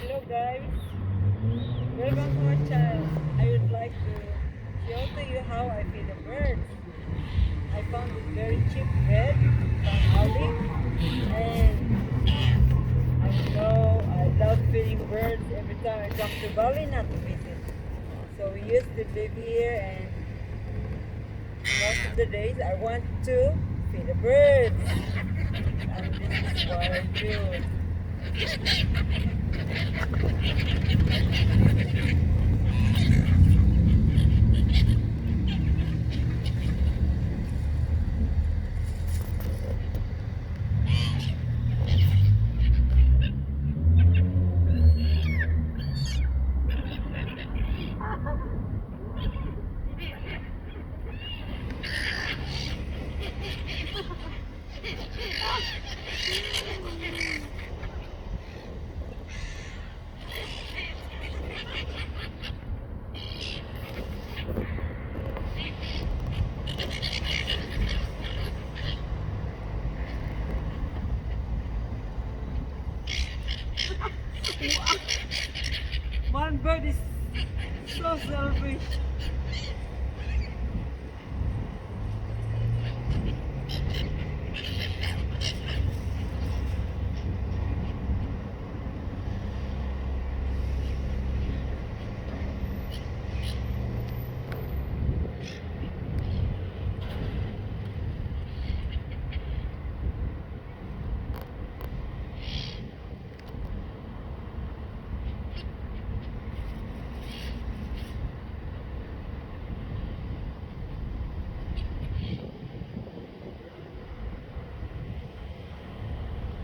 Hello guys, welcome to my channel. I would like to show to you how I feed the birds. I found this very cheap bed from Ali, and I love feeding birds every time I come to Bali not to visit. So we used to live here, and most of the days I want to feed the birds, and this is what I do. One bird is so selfish.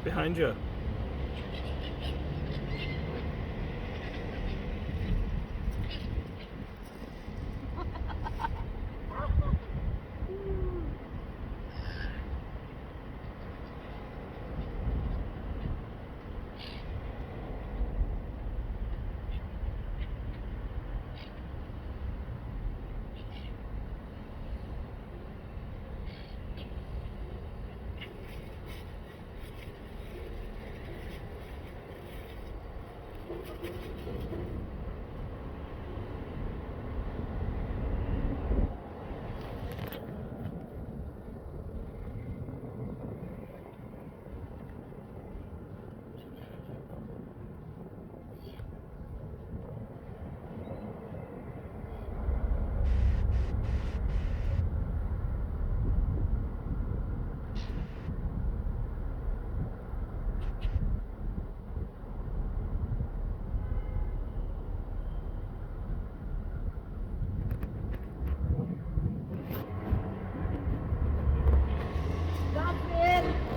Behind you.